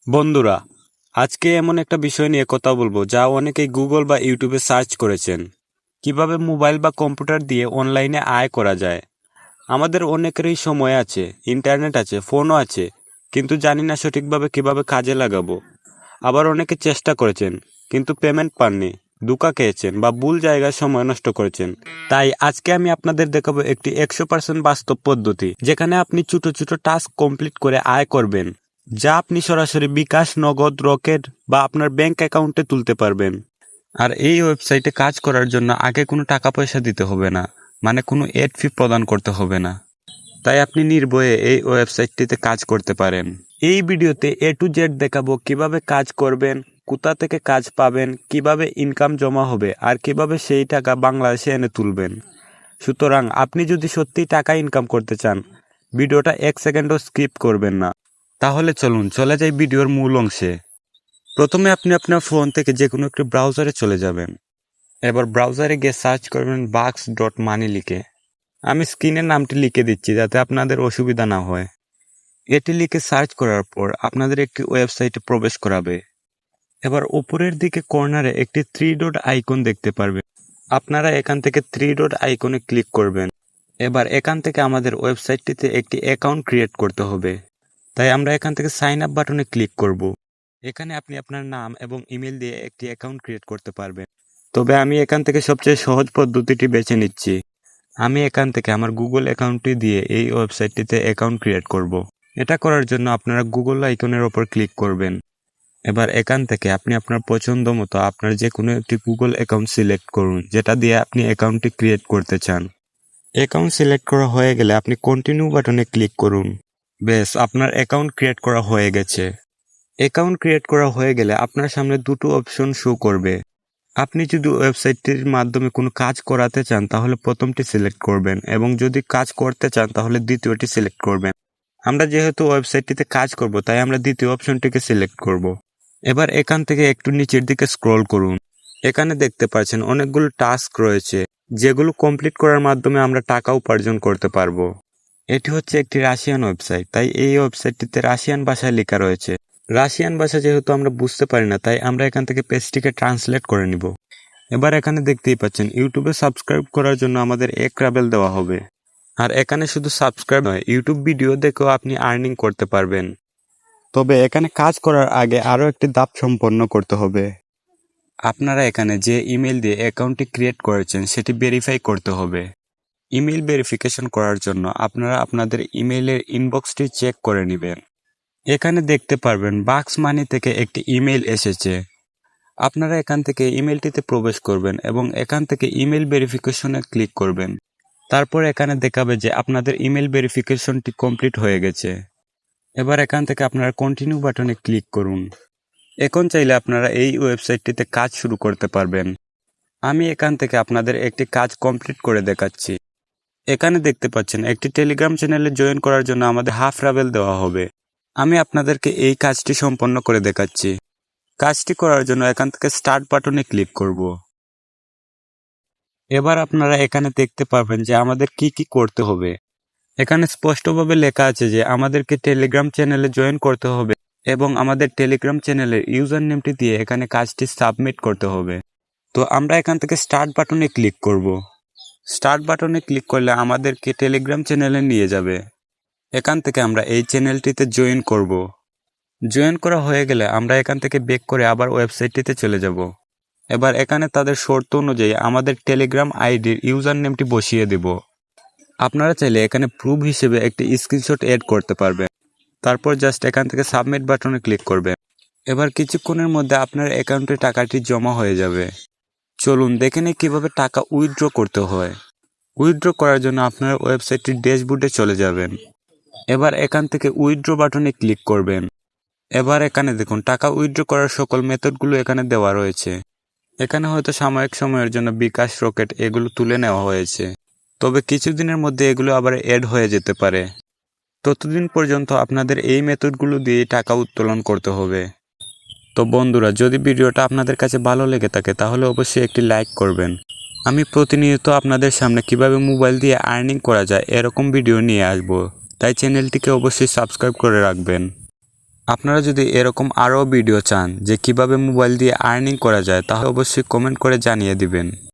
বন্ধুরা, আজকে এমন একটা বিষয় নিয়ে কথা বলবো যা অনেকেই গুগল বা ইউটিউবে সার্চ করেছেন। কিভাবে মোবাইল বা কম্পিউটার দিয়ে অনলাইনে আয় করা যায়। আমাদের অনেকেরই সময় আছে, ইন্টারনেট আছে, ফোনও আছে, কিন্তু জানি না সঠিকভাবে কিভাবে কাজে লাগাবো। আবার অনেকে চেষ্টা করেছেন কিন্তু পেমেন্ট পাননি, ধোঁকা খেয়েছেন বা ভুল জায়গায় সময় নষ্ট করেছেন। তাই আজকে আমি আপনাদের দেখাবো একটি 100% বাস্তব পদ্ধতি, যেখানে আপনি ছোট ছোট টাস্ক কমপ্লিট করে আয় করবেন, যা আপনি সরাসরি বিকাশ, নগদ, রকেট বা আপনার ব্যাংক অ্যাকাউন্টে তুলতে পারবেন। আর এই ওয়েবসাইটে কাজ করার জন্য আগে কোনো টাকা পয়সা দিতে হবে না, মানে কোনো এড ফি প্রদান করতে হবে না। তাই আপনি নির্ভয়ে এই ওয়েবসাইটটিতে কাজ করতে পারেন। এই ভিডিওতে A to Z দেখাবো কিভাবে কাজ করবেন, কোথা থেকে কাজ পাবেন, কিভাবে ইনকাম জমা হবে আর কিভাবে সেই টাকা বাংলাদেশে এনে তুলবেন। সুতরাং আপনি যদি সত্যিই টাকা ইনকাম করতে চান, ভিডিওটা 1 সেকেন্ডও স্কিপ করবেন না। তাহলে চলুন চলে যাই ভিডিওর মূল অংশে। প্রথমে আপনি আপনার ফোন থেকে যে কোনো একটি ব্রাউজারে চলে যাবেন। এবার ব্রাউজারে গিয়ে সার্চ করবেন bucks.money লিখে। আমি স্ক্রিনের নামটি লিখে দিচ্ছি যাতে আপনাদের অসুবিধা না হয়। এটি লিখে সার্চ করার পর আপনাদের একটি ওয়েবসাইটে প্রবেশ করাবে। এবার উপরের দিকে কর্নারে একটি 3 ডট আইকন দেখতে পারবেন। আপনারা এখান থেকে 3 ডট আইকনে ক্লিক করবেন। এবার এখান থেকে আমাদের ওয়েবসাইটটিতে একটি অ্যাকাউন্ট ক্রিয়েট করতে হবে। তাই আমরা এখান থেকে সাইন আপ বাটনে ক্লিক করব। এখানে আপনি আপনার নাম এবং ইমেল দিয়ে একটি অ্যাকাউন্ট ক্রিয়েট করতে পারবেন। তবে আমি এখান থেকে সবচেয়ে সহজ পদ্ধতিটি বেছে নিচ্ছি। আমি এখান থেকে আমার গুগল অ্যাকাউন্টটি দিয়ে এই ওয়েবসাইটটিতে অ্যাকাউন্ট ক্রিয়েট করব। এটা করার জন্য আপনারা গুগল আইকনের ওপর ক্লিক করবেন। এবার এখান থেকে আপনি আপনার পছন্দ মতো আপনার যে কোনো একটি গুগল অ্যাকাউন্ট সিলেক্ট করুন, যেটা দিয়ে আপনি অ্যাকাউন্টটি ক্রিয়েট করতে চান। অ্যাকাউন্ট সিলেক্ট করা হয়ে গেলে আপনি কন্টিনিউ বাটনে ক্লিক করুন। বেশ, আপনার অ্যাকাউন্ট ক্রিয়েট করা হয়ে গেছে। অ্যাকাউন্ট ক্রিয়েট করা হয়ে গেলে আপনার সামনে দুটো অপশন শো করবে। আপনি যদি ওয়েবসাইটটির মাধ্যমে কোনো কাজ করাতে চান তাহলে প্রথমটি সিলেক্ট করবেন, এবং যদি কাজ করতে চান তাহলে দ্বিতীয়টি সিলেক্ট করবেন। আমরা যেহেতু ওয়েবসাইটটিতে কাজ করব তাই আমরা দ্বিতীয় অপশনটিকে সিলেক্ট করব। এবার এখান থেকে একটু নিচের দিকে স্ক্রল করুন। এখানে দেখতে পাচ্ছেন অনেকগুলো টাস্ক রয়েছে, যেগুলো কমপ্লিট করার মাধ্যমে আমরা টাকা উপার্জন করতে পারবো। এটি হচ্ছে একটি রাশিয়ান ওয়েবসাইট, তাই এই ওয়েবসাইটটিতে রাশিয়ান ভাষায় লেখা রয়েছে। রাশিয়ান ভাষা যেহেতু আমরা বুঝতে পারি না, তাই আমরা এখান থেকে পেজটিকে ট্রান্সলেট করে নিব। এবার এখানে দেখতেই পাচ্ছেন ইউটিউবে সাবস্ক্রাইব করার জন্য আমাদের 1 রাবেল দেওয়া হবে। আর এখানে শুধু সাবস্ক্রাইব নয়, ইউটিউব ভিডিও দেখেও আপনি আর্নিং করতে পারবেন। তবে এখানে কাজ করার আগে আরও একটি ধাপ সম্পন্ন করতে হবে। আপনারা এখানে যে ইমেল দিয়ে অ্যাকাউন্টটি ক্রিয়েট করেছেন সেটি ভেরিফাই করতে হবে। ইমেল ভেরিফিকেশন করার জন্য আপনারা আপনাদের ইমেইলের ইনবক্সটি চেক করে নেবেন। এখানে দেখতে পারবেন বাক্স মানি থেকে একটি ইমেল এসেছে। আপনারা এখান থেকে ইমেলটিতে প্রবেশ করবেন এবং এখান থেকে ইমেল ভেরিফিকেশনে ক্লিক করবেন। তারপর এখানে দেখাবে যে আপনাদের ইমেল ভেরিফিকেশনটি কমপ্লিট হয়ে গেছে। এবার এখান থেকে আপনারা কন্টিনিউ বাটনে ক্লিক করুন। এখন চাইলে আপনারা এই ওয়েবসাইটটিতে কাজ শুরু করতে পারবেন। আমি এখান থেকে আপনাদের একটি কাজ কমপ্লিট করে দেখাচ্ছি। এখানে দেখতে পাচ্ছেন একটি টেলিগ্রাম চ্যানেলে জয়েন করার জন্য আমাদের হাফ রাবেল দেওয়া হবে। আমি আপনাদেরকে এই কাজটি সম্পন্ন করে দেখাচ্ছি। কাজটি করার জন্য এখান থেকে স্টার্ট বাটনে ক্লিক করব। এবার আপনারা এখানে দেখতে পারবেন যে আমাদের কি কি করতে হবে। এখানে স্পষ্টভাবে লেখা আছে যে আমাদেরকে টেলিগ্রাম চ্যানেলে জয়েন করতে হবে এবং আমাদের টেলিগ্রাম চ্যানেলের ইউজার নেমটি দিয়ে এখানে কাজটি সাবমিট করতে হবে। তো আমরা এখান থেকে স্টার্ট বাটনে ক্লিক করব। স্টার্ট বাটনে ক্লিক করলে আমাদেরকে টেলিগ্রাম চ্যানেলে নিয়ে যাবে। এখান থেকে আমরা এই চ্যানেলটিতে জয়েন করব। জয়েন করা হয়ে গেলে আমরা এখান থেকে ব্যাক করে আবার ওয়েবসাইটটিতে চলে যাব। এবার এখানে তাদের শর্ত অনুযায়ী আমাদের টেলিগ্রাম আইডির ইউজার নেমটি বসিয়ে দেব। আপনারা চাইলে এখানে প্রুফ হিসেবে একটি স্ক্রিনশট এড করতে পারবেন। তারপর জাস্ট এখান থেকে সাবমিট বাটনে ক্লিক করবেন। এবার কিছুক্ষণের মধ্যে আপনার অ্যাকাউন্টে টাকাটি জমা হয়ে যাবে। চলুন দেখে নিই কীভাবে টাকা উইথড্র করতে হয়। উইথড্র করার জন্য আপনার ওয়েবসাইটটির ড্যাশবোর্ডে চলে যাবেন। এবার এখান থেকে উইথড্র বাটনে ক্লিক করবেন। এবার এখানে দেখুন টাকা উইথড্র করার সকল মেথডগুলো এখানে দেওয়া রয়েছে। এখানে হয়তো সাময়িক সময়ের জন্য বিকাশ, রকেট এগুলো তুলে নেওয়া হয়েছে, তবে কিছুদিনের মধ্যে এগুলো আবার অ্যাড হয়ে যেতে পারে। ততদিন পর্যন্ত আপনাদের এই মেথডগুলো দিয়ে টাকা উত্তোলন করতে হবে। তো বন্ধুরা, যদি ভিডিওটা আপনাদের কাছে ভালো লেগে থাকে তাহলে অবশ্যই একটি লাইক করবেন। আমি প্রতিনিয়ত আপনাদের সামনে কিভাবে মোবাইল দিয়ে আর্নিং করা যায় এরকম ভিডিও নিয়ে আসব, তাই চ্যানেলটিকে অবশ্যই সাবস্ক্রাইব করে রাখবেন। আপনারা যদি এরকম আরও ভিডিও চান যে কিভাবে মোবাইল দিয়ে আর্নিং করা যায়, তাহলে অবশ্যই কমেন্ট করে জানিয়ে দিবেন।